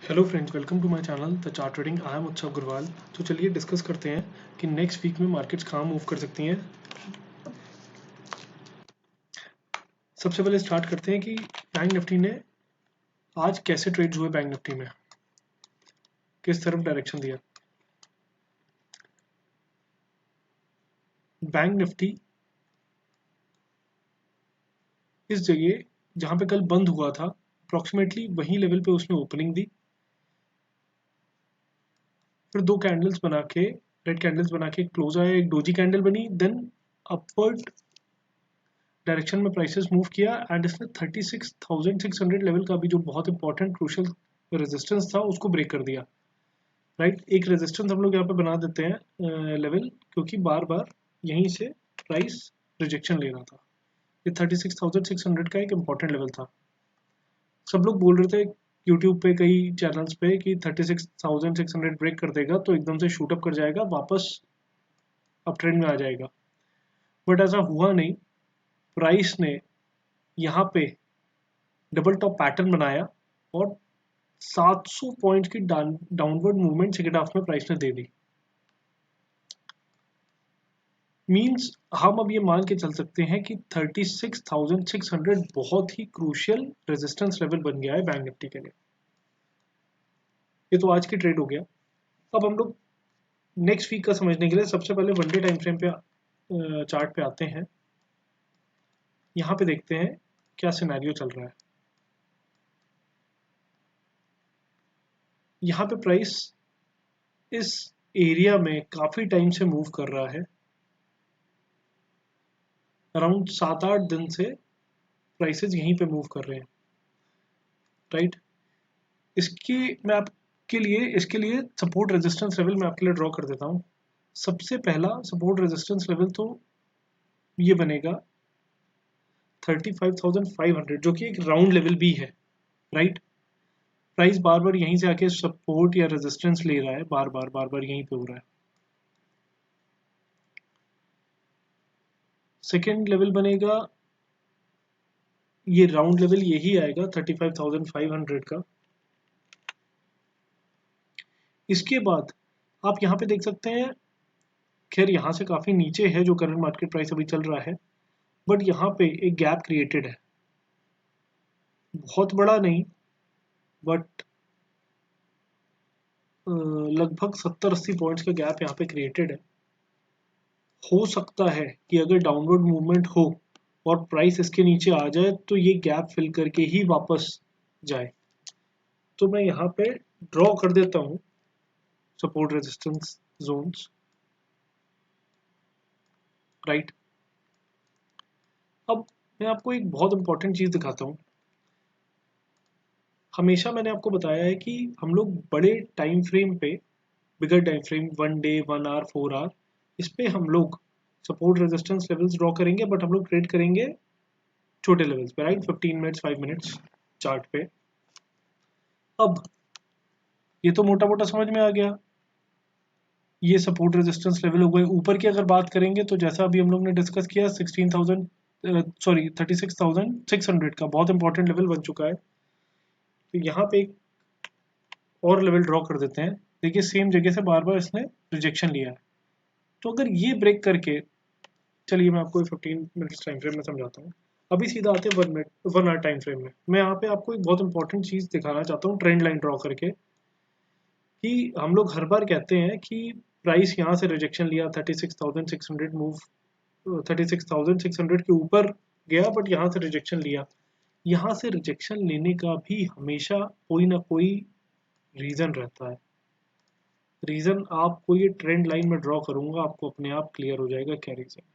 Hello friends, welcome to my channel the chart trading. I am Utsav Gurwal. तो चलिए discuss करते हैं कि नेक्स्ट वीक में मार्केट्स कहाँ मूव कर सकती हैं। सबसे पहले स्टार्ट करते हैं कि बैंक निफ्टी ने आज कैसे ट्रेड्स हुए। बैंक निफ्टी में किस तरफ डायरेक्शन दिया। बैंक निफ्टी इस जगह जहाँ पे कल बंद हुआ था अप्रॉक्सीमेटली वही लेवल पे उसने ओपनिंग दी, फिर दो कैंडल्स बना के रेड कैंडल्स बना के क्लोज आया, एक डोजी कैंडल बनी, देन अपवर्ड डायरेक्शन में प्राइसेस मूव किया एंड इसने 36,600 लेवल का भी जो बहुत इंपॉर्टेंट क्रूशियल रेजिस्टेंस था उसको ब्रेक कर दिया। राइट, एक रेजिस्टेंस हम लोग यहाँ पे बना देते हैं लेवल, क्योंकि बार बार यहीं से प्राइस रिजेक्शन ले रहा था। ये 36,600 का एक इम्पॉर्टेंट लेवल था। सब लोग बोल रहे थे यूट्यूब पे कई चैनल्स पे कि 36,600 ब्रेक कर देगा तो एकदम से शूट अप कर जाएगा, वापस अप ट्रेंड में आ जाएगा। बट ऐसा हुआ नहीं। प्राइस ने यहाँ पे डबल टॉप पैटर्न बनाया और 700 पॉइंट की डाउनवर्ड मूवमेंट सेकेंड हाफ में प्राइस ने दे दी। मींस हम अब ये मान के चल सकते हैं कि 36,600 बहुत ही क्रूशियल रेजिस्टेंस लेवल बन गया है बैंक निफ्टी के लिए। ये तो आज की ट्रेड हो गया। अब हम लोग नेक्स्ट वीक का समझने के लिए सबसे पहले वन डे टाइम फ्रेम पे चार्ट पे आते हैं। यहाँ पे देखते हैं क्या सिनेरियो चल रहा है। यहाँ पे प्राइस इस एरिया में काफी टाइम से मूव कर रहा है। अराउंड 7-8 दिन से प्राइसेस यहीं पे मूव कर रहे हैं। राइट, इसकी मैं आपके लिए इसके लिए सपोर्ट रेजिस्टेंस लेवल मैं आपके लिए ड्रॉ कर देता हूँ। सबसे पहला सपोर्ट रेजिस्टेंस लेवल तो ये बनेगा 35,500, जो कि एक राउंड लेवल भी है। राइट, प्राइस बार बार यहीं से आके सपोर्ट या रेजिस्टेंस ले रहा है, बार बार यहीं पे हो रहा है। सेकेंड लेवल बनेगा, ये राउंड लेवल यही आएगा 35,500 का। इसके बाद आप यहाँ पे देख सकते हैं, खैर यहाँ से काफी नीचे है जो करंट मार्केट प्राइस अभी चल रहा है, बट यहाँ पे एक गैप क्रिएटेड है। बहुत बड़ा नहीं, बट लगभग 70-80 पॉइंट्स का गैप यहाँ पे क्रिएटेड है। हो सकता है कि अगर डाउनवर्ड मूवमेंट हो और प्राइस इसके नीचे आ जाए तो ये गैप फिल करके ही वापस जाए। तो मैं यहाँ पे ड्रॉ कर देता हूँ सपोर्ट रेजिस्टेंस जोन्स। राइट, अब मैं आपको एक बहुत इंपॉर्टेंट चीज दिखाता हूँ। हमेशा मैंने आपको बताया है कि हम लोग बड़े टाइम फ्रेम पे, bigger time frame 1 day 1 hour 4 hour, इस पे हम लोग सपोर्ट रेजिस्टेंस लेवल्स ड्रॉ करेंगे, बट हम लोग ट्रेड करेंगे छोटे लेवल्स पे। राइट, 15 मिनट्स 5 मिनट्स चार्ट पे। अब ये तो मोटा मोटा समझ में आ गया, ये सपोर्ट रेजिस्टेंस लेवल हो गए। ऊपर की अगर बात करेंगे तो जैसा अभी हम लोग ने डिस्कस किया 36,600 का बहुत इंपॉर्टेंट लेवल बन चुका है। तो यहाँ पे एक और लेवल ड्रॉ कर देते हैं। देखिए सेम जगह से बार बार इसने रिजेक्शन लिया है, तो अगर ये ब्रेक करके, चलिए मैं आपको 15 मिनट्स टाइम फ्रेम में समझाता हूँ। अभी सीधा आते हैं 1 मिनट 1 आवर टाइम फ्रेम में। मैं यहाँ पे आपको एक बहुत इंपॉर्टेंट चीज दिखाना चाहता हूँ ट्रेंड लाइन ड्रॉ करके, कि हम लोग हर बार कहते हैं कि प्राइस यहाँ से रिजेक्शन लिया 36,600 मूव 36,600 के ऊपर गया, बट यहाँ से रिजेक्शन लिया। यहाँ से रिजेक्शन लेने का भी हमेशा कोई ना कोई रीजन रहता है। रीजन आपको ये ट्रेंड लाइन में ड्रॉ करूंगा, आपको अपने आप क्लियर हो जाएगा क्या रीजन है।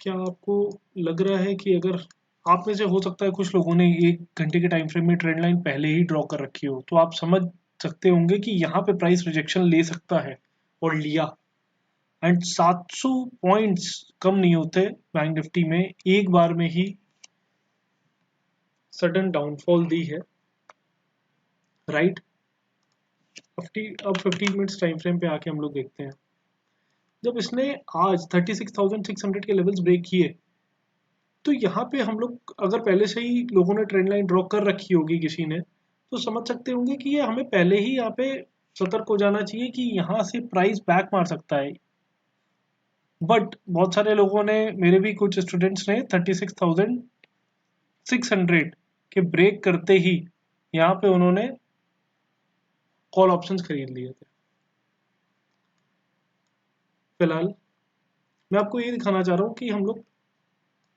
क्या आपको लग रहा है कि अगर आप में से हो सकता है कुछ लोगों ने 1 घंटे के टाइम फ्रेम में ट्रेंड लाइन पहले ही ड्रॉ कर रखी हो, तो आप समझ सकते होंगे कि यहाँ पे प्राइस रिजेक्शन ले सकता है, और लिया। एंड 700 पॉइंट्स कम नहीं होते बैंक निफ्टी में, एक बार में ही सडन डाउनफॉल दी है। राइट, अब 15 मिनट्स टाइम फ्रेम पे आके हम लोग देखते हैं। जब इसने आज 36,600 के लेवल्स ब्रेक किए, तो यहाँ पे हम लोग अगर पहले से ही लोगों ने ट्रेंड लाइन ड्रॉ कर रखी होगी किसी ने, तो समझ सकते होंगे कि ये हमें पहले ही यहाँ पे सतर्क हो जाना चाहिए कि यहाँ से प्राइस बैक मार सकता है। बट बहुत सारे लोगों ने, मेरे भी कुछ स्टूडेंट्स ने 36,600 के ब्रेक करते ही यहाँ पे उन्होंने कॉल ऑप्शंस खरीद लिए थे। फिलहाल मैं आपको ये दिखाना चाह रहा हूँ कि हम लोग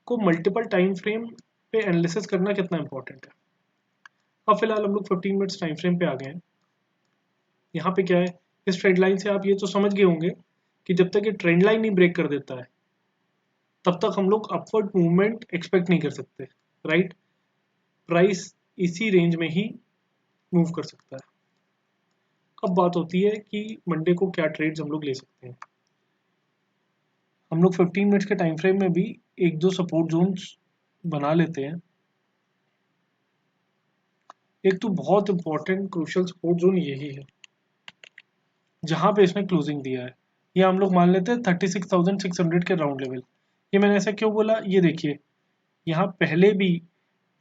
को मल्टीपल टाइम फ्रेम पे एनालिसिस करना कितना इंपॉर्टेंट है। अब फिलहाल हम लोग 15 मिनट्स टाइम फ्रेम पे आ गए हैं। यहाँ पे क्या है, इस ट्रेंड लाइन से आप ये तो समझ गए होंगे कि जब तक ये ट्रेंड लाइन नहीं ब्रेक कर देता है तब तक हम लोग अपवर्ड मूवमेंट एक्सपेक्ट नहीं कर सकते, राइट। प्राइस इसी रेंज में ही मूव कर सकता है। अब बात होती है कि मंडे को क्या ट्रेड्स हम लोग ले सकते हैं। हम लोग 15 मिनट्स के टाइम फ्रेम में भी एक दो सपोर्ट जोन्स बना लेते हैं। एक तो बहुत इंपॉर्टेंट क्रूशियल सपोर्ट जोन यही है जहां पे इसने क्लोजिंग दिया है। ये हम लोग मान लेते हैं 36,600 के राउंड लेवल। ये मैंने ऐसा क्यों बोला, ये देखिए यहाँ पहले भी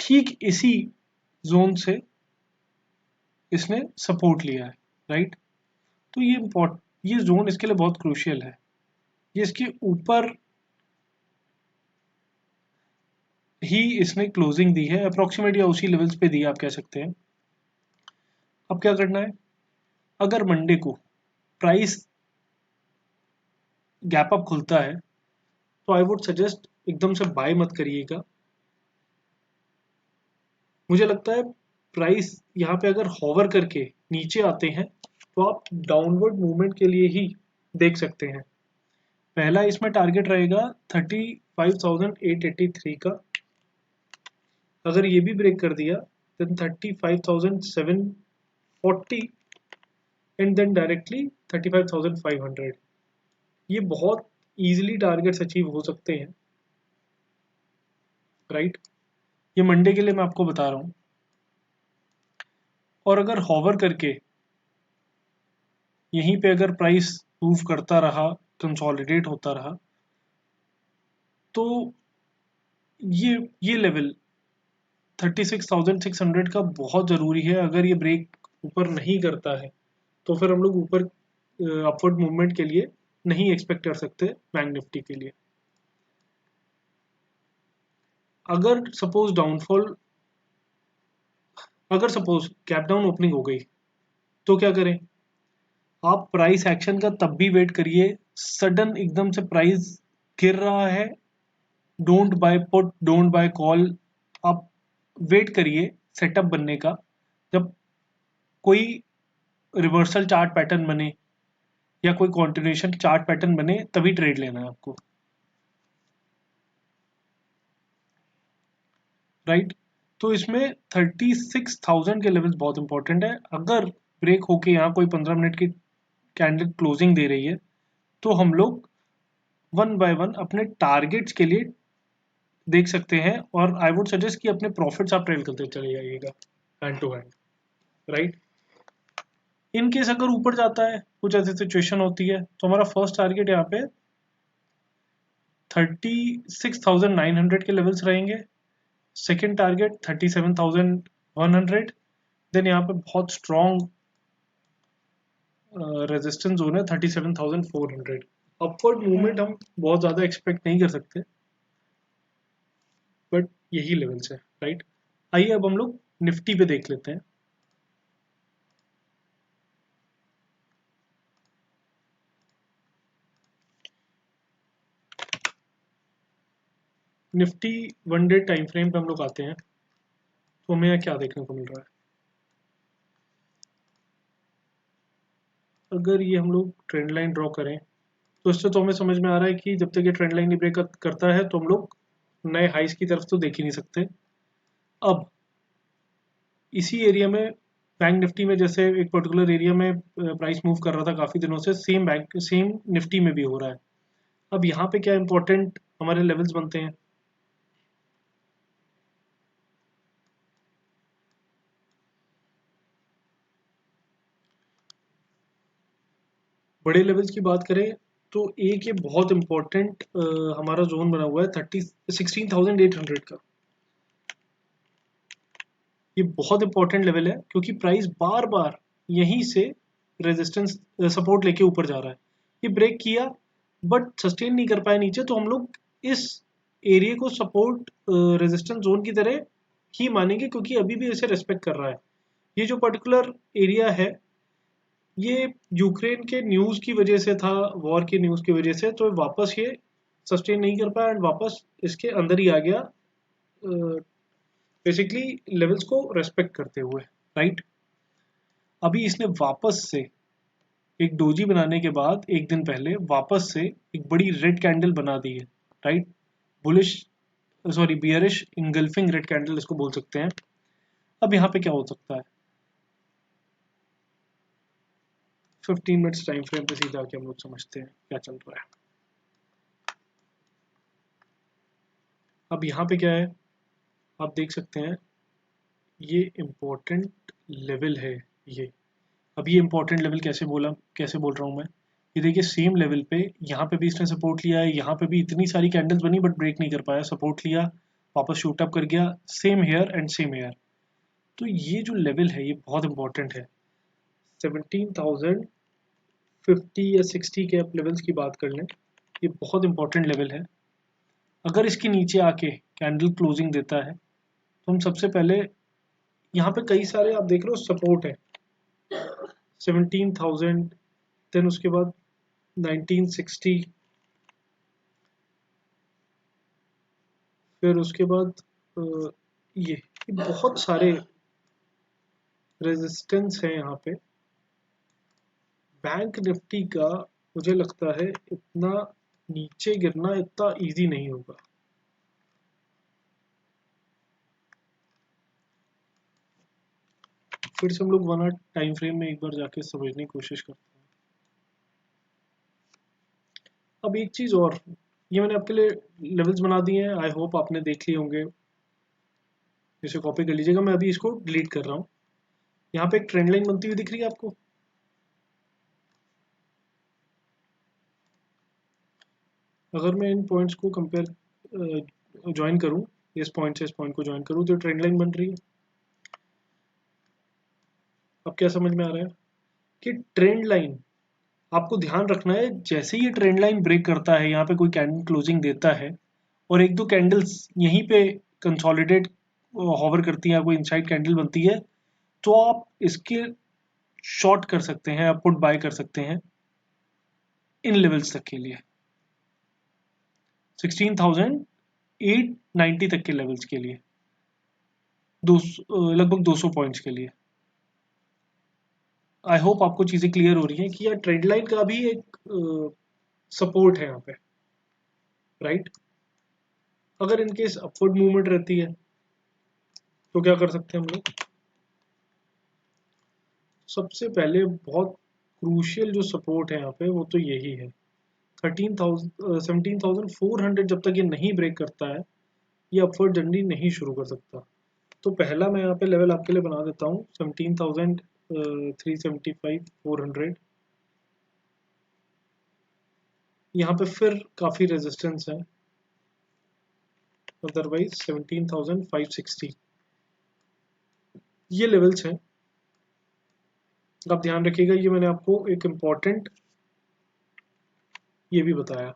ठीक इसी जोन से इसने सपोर्ट लिया है, राइट। तो ये जोन इसके लिए बहुत क्रूशियल है। ये इसके ऊपर ही इसने क्लोजिंग दी है, अप्रोक्सीमेट या उसी लेवल्स पे दी है, आप कह सकते हैं। अब क्या करना है, अगर मंडे को प्राइस गैप अप खुलता है तो आई वुड सजेस्ट एकदम से बाय मत करिएगा। मुझे लगता है प्राइस यहाँ पे अगर हॉवर करके नीचे आते हैं तो आप डाउनवर्ड मूवमेंट के लिए ही देख सकते हैं। पहला इसमें टारगेट रहेगा 35,883 का। अगर ये भी ब्रेक कर दिया देन 35,740 एंड देन डायरेक्टली 35,500। ये बहुत इजीली टारगेट्स अचीव हो सकते हैं, राइट। ये मंडे के लिए मैं आपको बता रहा हूँ। और अगर हॉवर करके यहीं पे अगर प्राइस मूव करता रहा, कंसोलिडेट होता रहा, तो ये लेवल 36,600 का बहुत ज़रूरी है। अगर ये ब्रेक ऊपर नहीं करता है तो फिर हम लोग ऊपर अपवर्ड मूवमेंट के लिए नहीं एक्सपेक्ट कर सकते बैंक निफ्टी के लिए। अगर सपोज गैप डाउन ओपनिंग हो गई तो क्या करें, आप प्राइस एक्शन का तब भी वेट करिए। सडन एकदम से प्राइस गिर रहा है, don't buy put, don't buy call. आप वेट करिए सेटअप बनने का। जब कोई रिवर्सल चार्ट पैटर्न बने या कोई कॉन्टिन्यूशन चार्ट पैटर्न बने तभी ट्रेड लेना है आपको, राइट। तो इसमें 36,000 के लेवल्स बहुत इंपॉर्टेंट है। अगर ब्रेक होके यहाँ कोई 15 मिनट की कैंडल क्लोजिंग दे रही है तो हम लोग वन बाय वन अपने टारगेट्स के लिए देख सकते हैं। और आई वुड सजेस्ट कि अपने प्रॉफिट्स आप ट्रेल करते चले जाइएगा hand to hand, right. In case अगर ऊपर जाता है, कुछ ऐसी सिचुएशन होती है, तो हमारा फर्स्ट टारगेट यहाँ पे 36,900 के लेवल्स रहेंगे। Second target 37,100। देन यहाँ पे बहुत स्ट्रॉन्ग रेजिस्टेंस जोन है 37,400। अपवर्ड मूवमेंट हम बहुत ज़्यादा एक्सपेक्ट नहीं कर सकते, बट यही लेवल्स है, राइट। आइए अब हम लोग निफ्टी पे देख लेते हैं। Nifty one day time frame पे हम लोग आते हैं तो हमें यहाँ क्या देखने को मिल रहा है। अगर ये हम लोग ट्रेंड लाइन ड्रॉ करें तो इससे तो हमें समझ में आ रहा है कि जब तक ये ट्रेंड लाइन नहीं ब्रेक करता है तो हम लोग नए हाइस की तरफ तो देख ही नहीं सकते। अब इसी एरिया में बैंक निफ्टी में जैसे एक पर्टिकुलर एरिया में प्राइस मूव कर रहा था काफ़ी दिनों से, सेम निफ्टी में भी हो रहा है। अब यहाँ पे क्या इंपॉर्टेंट हमारे लेवल्स बनते हैं, बड़े लेवल्स की बात करें तो एक ये बहुत इंपॉर्टेंट हमारा जोन बना हुआ है 16,800 का। ये बहुत इंपॉर्टेंट लेवल है क्योंकि प्राइस बार बार यहीं से रेजिस्टेंस सपोर्ट लेके ऊपर जा रहा है। ये ब्रेक किया बट सस्टेन नहीं कर पाया नीचे, तो हम लोग इस एरिया को सपोर्ट रेजिस्टेंस जोन की तरह ही मानेंगे क्योंकि अभी भी इसे रेस्पेक्ट कर रहा है। ये जो पर्टिकुलर एरिया है ये यूक्रेन के न्यूज़ की वजह से था, वॉर के न्यूज़ की वजह से, तो वापस ये सस्टेन नहीं कर पाया एंड वापस इसके अंदर ही आ गया, बेसिकली लेवल्स को रेस्पेक्ट करते हुए, राइट। अभी इसने वापस से एक डोजी बनाने के बाद एक दिन पहले वापस से एक बड़ी रेड कैंडल बना दी है, right. Bullish sorry bearish engulfing red candle इसको बोल सकते हैं। अब यहाँ पे क्या हो सकता है, 15 मिनट्स टाइम फ्रेम पे सीधा आके हम लोग समझते हैं क्या चल रहा है। अब यहाँ पे क्या है आप देख सकते हैं, ये इम्पोर्टेंट लेवल है ये। अब ये इम्पोर्टेंट लेवल कैसे बोल रहा हूँ मैं, ये देखिए सेम लेवल पे यहाँ पे भी इसने सपोर्ट लिया है, यहाँ पे भी इतनी सारी कैंडल्स बनी बट ब्रेक नहीं कर पाया, सपोर्ट लिया वापस शूट अप कर गया, same here and same here. तो ये जो लेवल है ये बहुत इंपॉर्टेंट है। 17,050 या 60 के आप लेवल्स की बात कर लें, ये बहुत इंपॉर्टेंट लेवल है। अगर इसके नीचे आके कैंडल क्लोजिंग देता है तो हम सबसे पहले यहाँ पे कई सारे आप देख रहे हो सपोर्ट है, 17,000, देन उसके बाद 1960, फिर उसके बाद ये बहुत सारे रेजिस्टेंस है यहाँ पे। बैंक निफ्टी का मुझे लगता है इतना नीचे गिरना इतना इजी नहीं होगा। फिर से हम लोग 1 आवर टाइम फ्रेम में एक बार जाके समझने की कोशिश करते हैं। अब एक चीज़ और, ये मैंने आपके लिए लेवल्स बना दिए हैं, आई होप आपने देख लिए होंगे, इसे कॉपी कर लीजिएगा। मैं अभी इसको डिलीट कर रहा हूँ। यहाँ पे एक ट्रेंड लाइन बनती हुई दिख रही है आपको, अगर मैं इन पॉइंट्स को कंपेयर ज्वाइन करूँ, इस पॉइंट से इस पॉइंट को ज्वाइन करूँ तो ट्रेंड लाइन बन रही है। अब क्या समझ में आ रहा है कि ट्रेंड लाइन आपको ध्यान रखना है, जैसे ही ये ट्रेंड लाइन ब्रेक करता है, यहाँ पे कोई कैंडल क्लोजिंग देता है और एक दो कैंडल्स यहीं पे कंसोलिडेट हॉवर करती हैं, कोई इनसाइड कैंडल बनती है, तो आप इसके शॉर्ट कर सकते हैं, आप पुट बाय कर सकते हैं इन लेवल्स तक के लिए, 16,890 तक के लेवल्स के लिए, लगभग 200 पॉइंट्स के लिए। आई होप आपको चीज़ें क्लियर हो रही हैं कि यार ट्रेंड लाइन का भी एक सपोर्ट है यहाँ पे, राइट। अगर इनकेस अपवर्ड मूवमेंट रहती है तो क्या कर सकते हैं हम लोग, सबसे पहले बहुत क्रूशियल जो सपोर्ट है यहाँ पे वो तो यही है 17,400। जब तक ये नहीं ब्रेक करता है ये अपवर्ड जर्नी नहीं शुरू कर सकता। तो पहला मैं यहाँ पे लेवल आपके लिए बना देता हूँ 17,375 400। यहाँ पे फिर काफ़ी रेजिस्टेंस है, अदरवाइज 17,560 ये लेवल्स हैं। आप ध्यान रखिएगा, ये मैंने आपको एक इम्पॉर्टेंट ये भी बताया,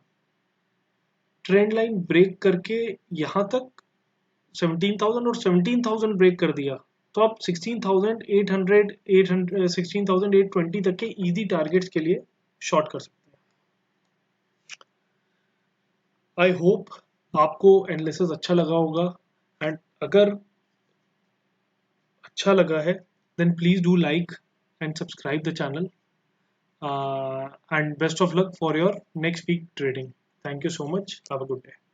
ट्रेंड लाइन ब्रेक करके यहाँ तक 17,000 और 17,000 ब्रेक कर दिया तो आप 16,800 16,820 तक के इजी टारगेट्स के लिए शॉर्ट कर सकते हैं। आई होप आपको एनालिसिस अच्छा लगा होगा, एंड अगर अच्छा लगा है then please do like and subscribe the channel, and best of luck for your next week trading. Thank you so much. Have a good day.